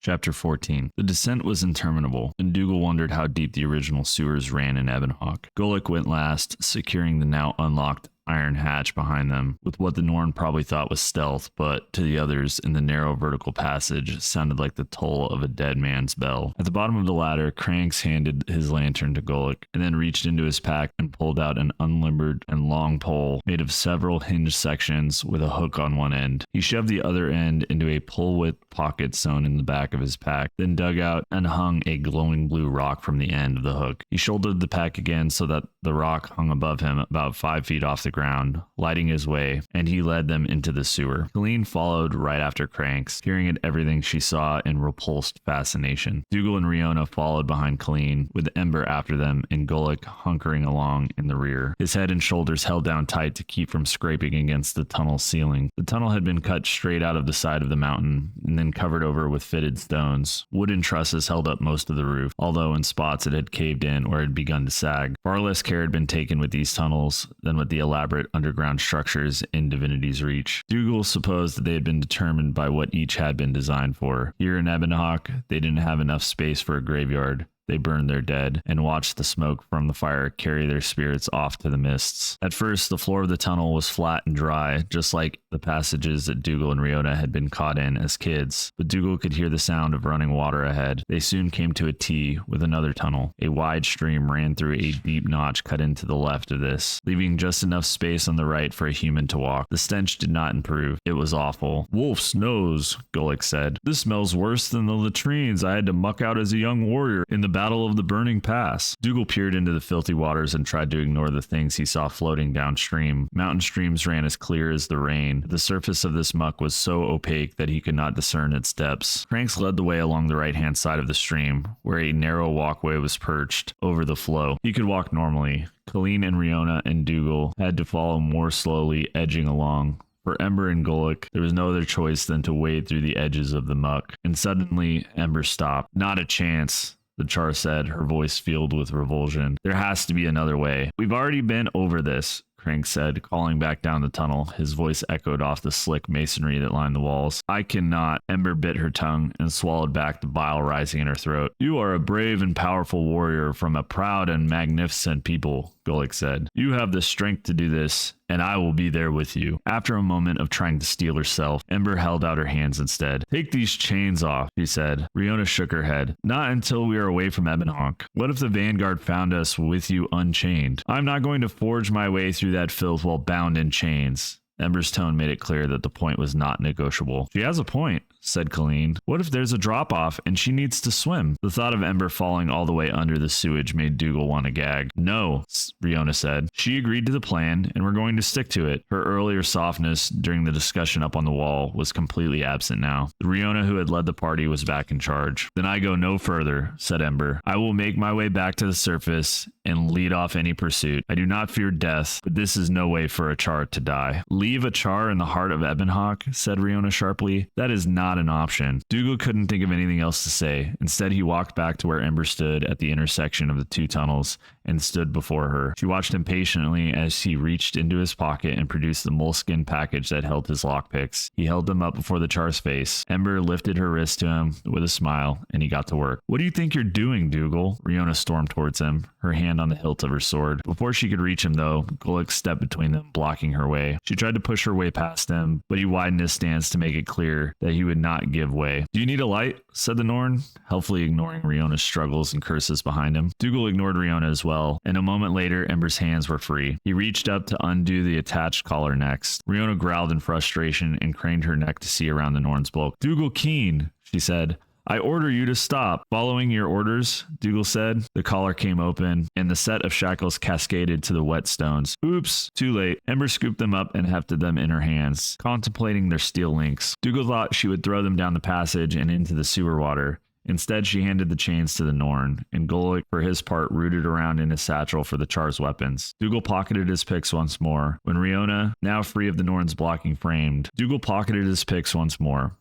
Chapter 14. The descent was interminable, and Dougal wondered how deep the original sewers ran in Ebonhawk. Gulick went last, securing the now unlocked iron hatch behind them, with what the Norn probably thought was stealth, but to the others in the narrow vertical passage sounded like the toll of a dead man's bell. At the bottom of the ladder, Cranks handed his lantern to Gulick, and then reached into his pack and pulled out an unlimbered and long pole made of several hinged sections with a hook on one end. He shoved the other end into a pole-width pocket sewn in the back of his pack, then dug out and hung a glowing blue rock from the end of the hook. He shouldered the pack again so that the rock hung above him about 5 feet off the ground, lighting his way, and he led them into the sewer. Colleen followed right after Cranks, peering at everything she saw in repulsed fascination. Dougal and Riona followed behind Colleen, with Ember after them and Gulick hunkering along in the rear, his head and shoulders held down tight to keep from scraping against the tunnel ceiling. The tunnel had been cut straight out of the side of the mountain and then covered over with fitted stones. Wooden trusses held up most of the roof, although in spots it had caved in or had begun to sag. Far less care had been taken with these tunnels than with the elaborate underground structures in Divinity's Reach. Dougal supposed that they had been determined by what each had been designed for. Here in Ebonhawk, they didn't have enough space for a graveyard. They burned their dead and watched the smoke from the fire carry their spirits off to the mists. At first, the floor of the tunnel was flat and dry, just like the passages that Dougal and Riona had been caught in as kids, but Dougal could hear the sound of running water ahead. They soon came to a T with another tunnel. A wide stream ran through a deep notch cut into the left of this, leaving just enough space on the right for a human to walk. The stench did not improve. It was awful. "Wolf's nose," Gulick said. "This smells worse than the latrines I had to muck out as a young warrior in the Battle of the Burning Pass." Dougal peered into the filthy waters and tried to ignore the things he saw floating downstream. Mountain streams ran as clear as the rain. The surface of this muck was so opaque that he could not discern its depths. Cranks led the way along the right-hand side of the stream, where a narrow walkway was perched over the flow. He could walk normally. Colleen and Riona and Dougal had to follow more slowly, edging along. For Ember and Gulick, there was no other choice than to wade through the edges of the muck. And suddenly, Ember stopped. "Not a chance," the Char said, her voice filled with revulsion. "There has to be another way. We've already been over this," Crank said, calling back down the tunnel. His voice echoed off the slick masonry that lined the walls. "I cannot." Ember bit her tongue and swallowed back the bile rising in her throat. "You are a brave and powerful warrior from a proud and magnificent people," Gulick said. "You have the strength to do this, and I will be there with you." After a moment of trying to steel herself, Ember held out her hands instead. "Take these chains off," she said. Riona shook her head. "Not until we are away from Ebonhawk. What if the Vanguard found us with you unchained? I'm not going to forge my way through that filth while bound in chains." Ember's tone made it clear that the point was not negotiable. "She has a point," said Colleen. "What if there's a drop-off and she needs to swim?" The thought of Ember falling all the way under the sewage made Dougal want to gag. "No," Riona said. "She agreed to the plan, and we're going to stick to it." Her earlier softness during the discussion up on the wall was completely absent now. The Riona who had led the party was back in charge. "Then I go no further," said Ember. "I will make my way back to the surface and lead off any pursuit. I do not fear death, but this is no way for a Char to die." "Leave a Char in the heart of Ebonhawk?" said Riona sharply. "That is not an option." Dougal couldn't think of anything else to say. Instead, he walked back to where Ember stood at the intersection of the two tunnels and stood before her. She watched him patiently as he reached into his pocket and produced the moleskin package that held his lockpicks. He held them up before the Char's face. Ember lifted her wrist to him with a smile, and he got to work. "What do you think you're doing, Dougal?" Riona stormed towards him, her hand on the hilt of her sword. Before she could reach him, though, Gulick stepped between them, blocking her way. She tried to push her way past him, but he widened his stance to make it clear that he would not give way. "Do you need a light?" said the Norn, helpfully ignoring Riona's struggles and curses behind him. Dougal ignored Riona as well, and a moment later, Ember's hands were free. He reached up to undo the attached collar next. Riona growled in frustration and craned her neck to see around the Norn's bulk. "Dougal Keen," she said. "I order you to stop." "Following your orders," Dougal said. The collar came open, and the set of shackles cascaded to the wet stones. "Oops, too late." Ember scooped them up and hefted them in her hands, contemplating their steel links. Dougal thought she would throw them down the passage and into the sewer water. Instead, she handed the chains to the Norn, and Gulick, for his part, rooted around in his satchel for the Char's weapons. Dougal pocketed his picks once more. When Riona, now free of the Norn's blocking frame,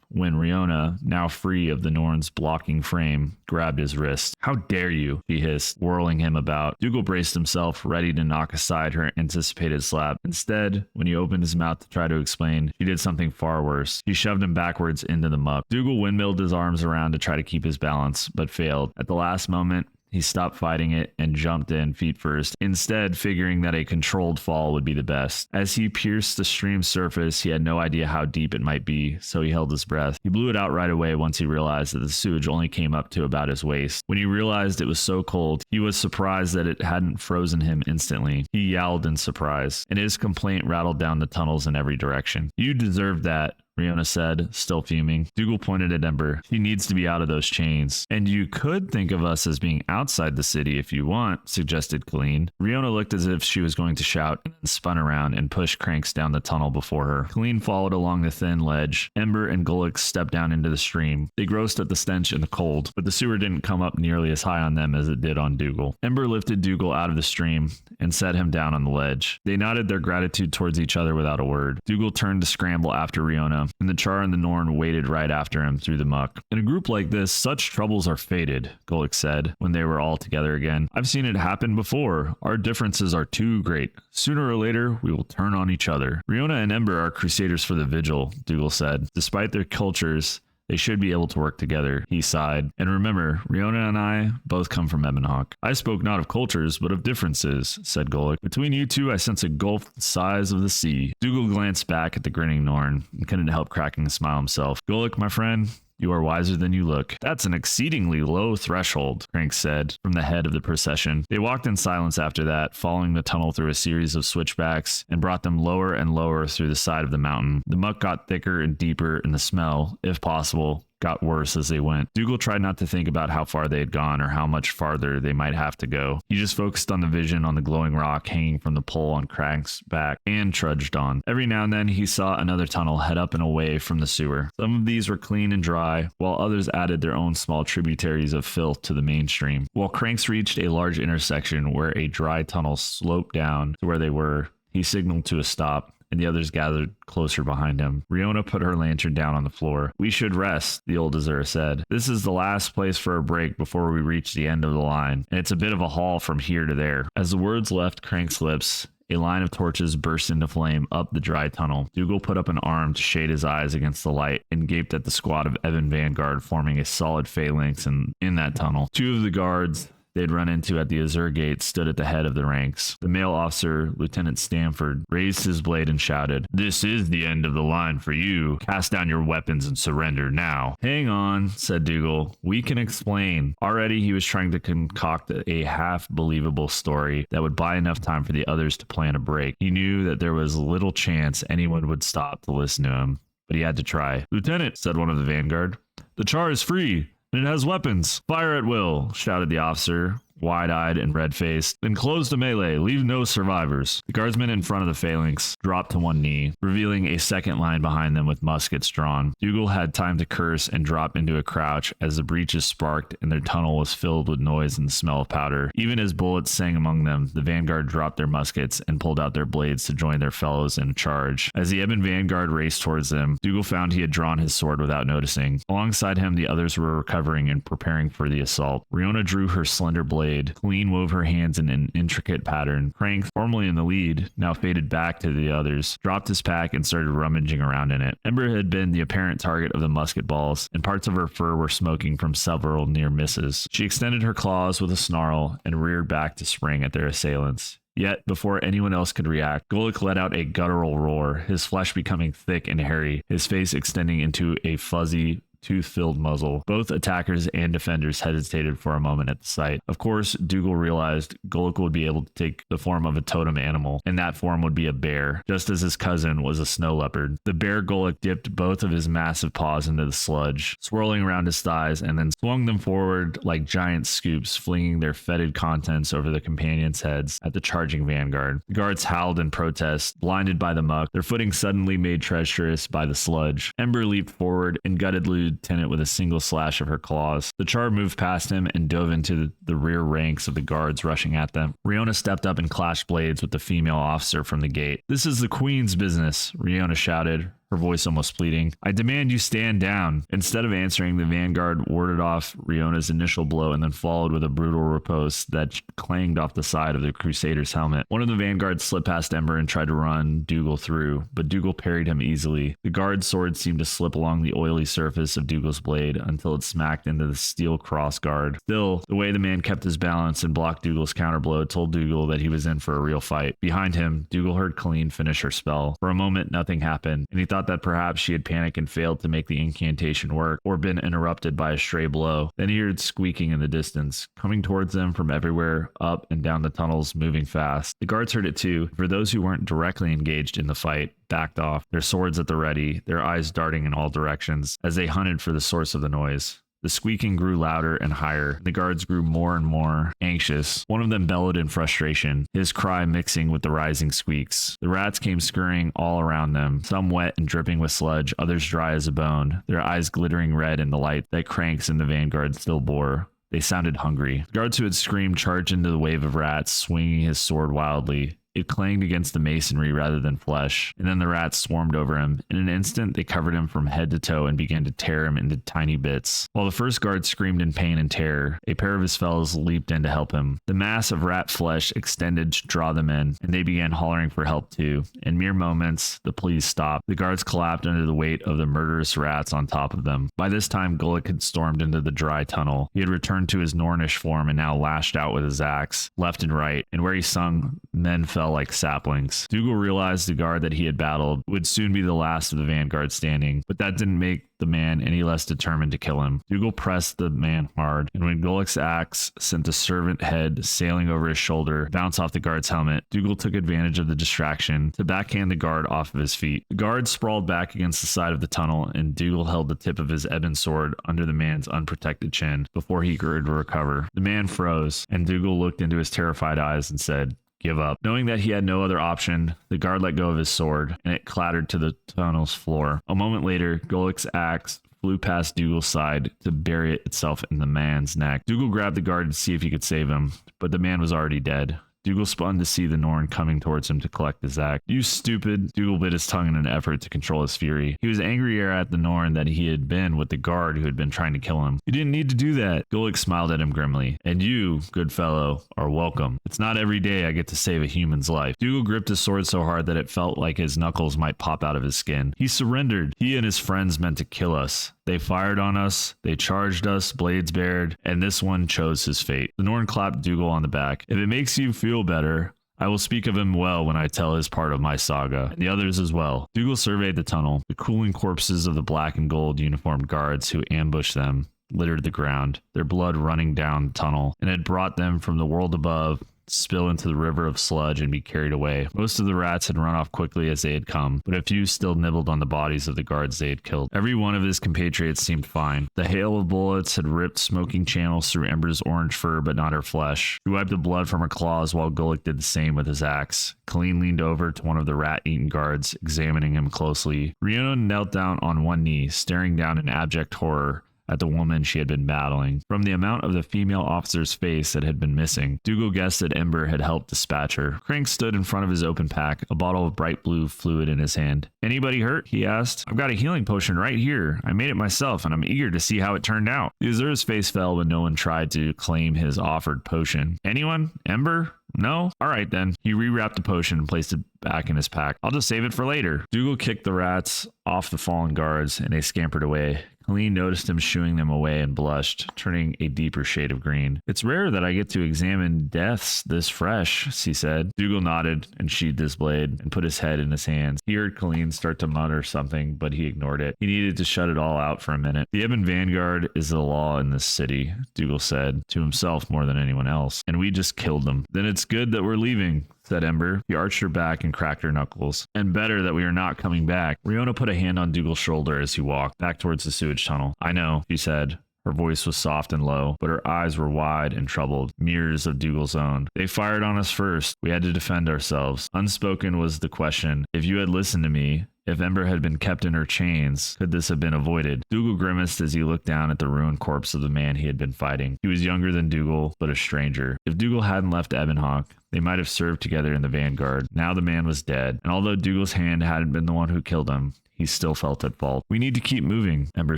when Riona, now free of the Norn's blocking frame, grabbed his wrist. "How dare you?" she hissed, whirling him about. Dougal braced himself, ready to knock aside her anticipated slap. Instead, when he opened his mouth to try to explain, she did something far worse. She shoved him backwards into the muck. Dougal windmilled his arms around to try to keep his balance, but failed. At the last moment, he stopped fighting it and jumped in feet first, instead figuring that a controlled fall would be the best. As he pierced the stream's surface, he had no idea how deep it might be, so he held his breath. He blew it out right away once he realized that the sewage only came up to about his waist. When he realized it was so cold, he was surprised that it hadn't frozen him instantly. He yowled in surprise, and his complaint rattled down the tunnels in every direction. "You deserved that," Riona said, still fuming. Dougal pointed at Ember. "She needs to be out of those chains." "And you could think of us as being outside the city if you want," suggested Colleen. Riona looked as if she was going to shout, and then spun around and pushed Cranks down the tunnel before her. Colleen followed along the thin ledge. Ember and Gulick stepped down into the stream. They grossed at the stench and the cold, but the sewer didn't come up nearly as high on them as it did on Dougal. Ember lifted Dougal out of the stream and set him down on the ledge. They nodded their gratitude towards each other without a word. Dougal turned to scramble after Riona, and the Char and the Norn waded right after him through the muck. "In a group like this, such troubles are fated," Gulick said, when they were all together again. "I've seen it happen before. Our differences are too great. Sooner or later, we will turn on each other." "Riona and Ember are crusaders for the Vigil," Dougal said. "Despite their cultures, they should be able to work together," he sighed. "And remember, Riona and I both come from Ebonhawk." "I spoke not of cultures, but of differences," said Gulick. "Between you two, I sense a gulf the size of the sea." Dougal glanced back at the grinning Norn and couldn't help cracking a smile himself. "Gulick, my friend, you are wiser than you look." "That's an exceedingly low threshold," Crank said, from the head of the procession. They walked in silence after that, following the tunnel through a series of switchbacks, and brought them lower and lower through the side of the mountain. The muck got thicker and deeper, and the smell, if possible, got worse as they went. Dougal tried not to think about how far they had gone or how much farther they might have to go. He just focused on the vision on the glowing rock hanging from the pole on Crank's back and trudged on. Every now and then he saw another tunnel head up and away from the sewer. Some of these were clean and dry, while others added their own small tributaries of filth to the mainstream. While Cranks reached a large intersection where a dry tunnel sloped down to where they were, he signaled to a stop, and the others gathered closer behind him. Riona put her lantern down on the floor. "We should rest," the old Azur said. "This is the last place for a break before we reach the end of the line, and it's a bit of a haul from here to there." As the words left Crank's lips, a line of torches burst into flame up the dry tunnel. Dougal put up an arm to shade his eyes against the light and gaped at the squad of Ebon vanguard forming a solid phalanx in that tunnel. Two of the guards they'd run into at the Azur gate stood at the head of the ranks. The male officer, Lieutenant Stamford, raised his blade and shouted, "This is the end of the line for you. Cast down your weapons and surrender now." "Hang on," said Dougal. "We can explain." Already he was trying to concoct a half-believable story that would buy enough time for the others to plan a break. He knew that there was little chance anyone would stop to listen to him, but he had to try. "Lieutenant," said one of the vanguard, "the Char is free. And it has weapons. Fire at will," shouted the officer, wide-eyed and red-faced. "Then close the melee. Leave no survivors." The guardsmen in front of the phalanx dropped to one knee, revealing a second line behind them with muskets drawn. Dougal had time to curse and drop into a crouch as the breaches sparked and their tunnel was filled with noise and the smell of powder. Even as bullets sang among them, the vanguard dropped their muskets and pulled out their blades to join their fellows in a charge. As the Ebon vanguard raced towards them, Dougal found he had drawn his sword without noticing. Alongside him, the others were recovering and preparing for the assault. Riona drew her slender blade. Colleen wove her hands in an intricate pattern. Crank, formerly in the lead, now faded back to the others, dropped his pack and started rummaging around in it. Ember had been the apparent target of the musket balls, and parts of her fur were smoking from several near misses. She extended her claws with a snarl and reared back to spring at their assailants. Yet, before anyone else could react, Gulick let out a guttural roar, his flesh becoming thick and hairy, his face extending into a fuzzy, tooth-filled muzzle. Both attackers and defenders hesitated for a moment at the sight. Of course, Dougal realized Gulick would be able to take the form of a totem animal, and that form would be a bear, just as his cousin was a snow leopard. The bear Gulick dipped both of his massive paws into the sludge, swirling around his thighs, and then swung them forward like giant scoops, flinging their fetid contents over the companions' heads at the charging vanguard. The guards howled in protest, blinded by the muck, their footing suddenly made treacherous by the sludge. Ember leaped forward and gutted Lieutenant with a single slash of her claws. The Char moved past him and dove into the rear ranks of the guards rushing at them. Riona stepped up and clashed blades with the female officer from the gate. "This is the Queen's business," Riona shouted, her voice almost pleading. "I demand you stand down." Instead of answering, the vanguard warded off Riona's initial blow and then followed with a brutal riposte that clanged off the side of the Crusader's helmet. One of the vanguards slipped past Ember and tried to run Dougal through, but Dougal parried him easily. The guard's sword seemed to slip along the oily surface of Dougal's blade until it smacked into the steel cross guard. Still, the way the man kept his balance and blocked Dougal's counterblow told Dougal that he was in for a real fight. Behind him, Dougal heard Colleen finish her spell. For a moment, nothing happened, and he thought that perhaps she had panicked and failed to make the incantation work, or been interrupted by a stray blow. Then he heard squeaking in the distance, coming towards them from everywhere, up and down the tunnels, moving fast. The guards heard it too. For those who weren't directly engaged in the fight, backed off, their swords at the ready, their eyes darting in all directions, as they hunted for the source of the noise. The squeaking grew louder and higher. The guards grew more and more anxious. One of them bellowed in frustration, his cry mixing with the rising squeaks. The rats came scurrying all around them, some wet and dripping with sludge, others dry as a bone, their eyes glittering red in the light that Cranks in the vanguard still bore. They sounded hungry. The guards who had screamed charged into the wave of rats, swinging his sword wildly. It clanged against the masonry rather than flesh, and then the rats swarmed over him. In an instant, they covered him from head to toe and began to tear him into tiny bits. While the first guard screamed in pain and terror, a pair of his fellows leaped in to help him. The mass of rat flesh extended to draw them in, and they began hollering for help too. In mere moments, the pleas stopped. The guards collapsed under the weight of the murderous rats on top of them. By this time, Gulick had stormed into the dry tunnel. He had returned to his Nornish form and now lashed out with his axe, left and right, and where he sung, men fell like saplings. Dougal realized the guard that he had battled would soon be the last of the vanguard standing, but that didn't make the man any less determined to kill him. Dougal pressed the man hard, and when Gulick's axe sent the servant head sailing over his shoulder, bounce off the guard's helmet, Dougal took advantage of the distraction to backhand the guard off of his feet. The guard sprawled back against the side of the tunnel, and Dougal held the tip of his ebon sword under the man's unprotected chin before he could recover. The man froze, and Dougal looked into his terrified eyes and said, "Give up." Knowing that he had no other option, the guard let go of his sword, and it clattered to the tunnel's floor. A moment later, Gulick's axe flew past Dougal's side to bury itself in the man's neck. Dougal grabbed the guard to see if he could save him, but the man was already dead. Dougal spun to see the Norn coming towards him to collect his axe. "You stupid!" Dougal bit his tongue in an effort to control his fury. He was angrier at the Norn than he had been with the guard who had been trying to kill him. "You didn't need to do that." Gulick smiled at him grimly. "And you, good fellow, are welcome. It's not every day I get to save a human's life." Dougal gripped his sword so hard that it felt like his knuckles might pop out of his skin. He surrendered. He and his friends meant to kill us. They fired on us, they charged us, blades bared, and this one chose his fate. The Norn clapped Dougal on the back. "If it makes you feel better, I will speak of him well when I tell his part of my saga, and the others as well." Dougal surveyed the tunnel. The cooling corpses of the black and gold uniformed guards who ambushed them littered the ground, their blood running down the tunnel, and had brought them from the world above spill into the river of sludge and be carried away. Most of the rats had run off quickly as they had come, but a few still nibbled on the bodies of the guards they had killed. Every one of his compatriots seemed fine. The hail of bullets had ripped smoking channels through Ember's orange fur, but not her flesh. She wiped the blood from her claws while Gulick did the same with his axe. Colleen leaned over to one of the rat-eaten guards, examining him closely. Riona knelt down on one knee, staring down in abject horror at the woman she had been battling. From the amount of the female officer's face that had been missing, Dougal guessed that Ember had helped dispatch her. Crank stood in front of his open pack, a bottle of bright blue fluid in his hand. "Anybody hurt?" he asked. "I've got a healing potion right here. I made it myself, and I'm eager to see how it turned out." The Azur's face fell when no one tried to claim his offered potion. "Anyone? Ember? No? All right then." He rewrapped the potion and placed it back in his pack. "I'll just save it for later." Dougal kicked the rats off the fallen guards, and they scampered away. Colleen noticed him shooing them away and blushed, turning a deeper shade of green. "It's rare that I get to examine deaths this fresh," she said. Dougal nodded and sheathed his blade and put his head in his hands. He heard Colleen start to mutter something, but he ignored it. He needed to shut it all out for a minute. "The Ebon Vanguard is the law in this city," Dougal said, to himself more than anyone else, "and we just killed them." "Then it's good that we're leaving," said Ember. He arched her back and cracked her knuckles. "And better that we are not coming back." Riona put a hand on Dougal's shoulder as he walked back towards the sewage tunnel. "I know," she said. Her voice was soft and low, but her eyes were wide and troubled, mirrors of Dougal's own. "They fired on us first. We had to defend ourselves." Unspoken was the question, if you had listened to me, if Ember had been kept in her chains, could this have been avoided? Dougal grimaced as he looked down at the ruined corpse of the man he had been fighting. He was younger than Dougal, but a stranger. If Dougal hadn't left Ebonhawk, they might have served together in the vanguard. Now the man was dead, and although Dougal's hand hadn't been the one who killed him, he still felt at fault. "We need to keep moving," Ember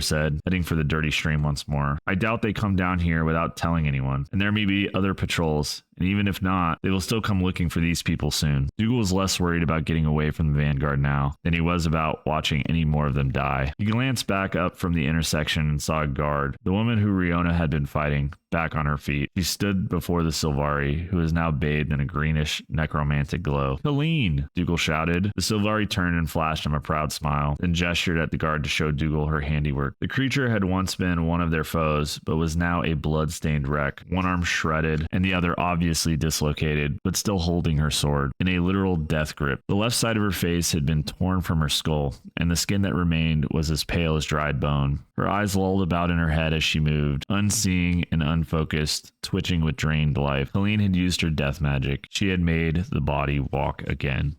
said, heading for the dirty stream once more. "I doubt they come down here without telling anyone, and there may be other patrols. And even if not, they will still come looking for these people soon." Dougal was less worried about getting away from the vanguard now than he was about watching any more of them die. He glanced back up from the intersection and saw a guard, the woman who Riona had been fighting, back on her feet. She stood before the Sylvari, who was now bathed in a greenish, necromantic glow. "Colleen!" Dougal shouted. The Sylvari turned and flashed him a proud smile, then gestured at the guard to show Dougal her handiwork. The creature had once been one of their foes, but was now a blood-stained wreck, one arm shredded, and the other obviously dislocated, but still holding her sword, in a literal death grip. The left side of her face had been torn from her skull, and the skin that remained was as pale as dried bone. Her eyes lolled about in her head as she moved, unseeing and unfocused, twitching with drained life. Colleen had used her death magic. She had made the body walk again.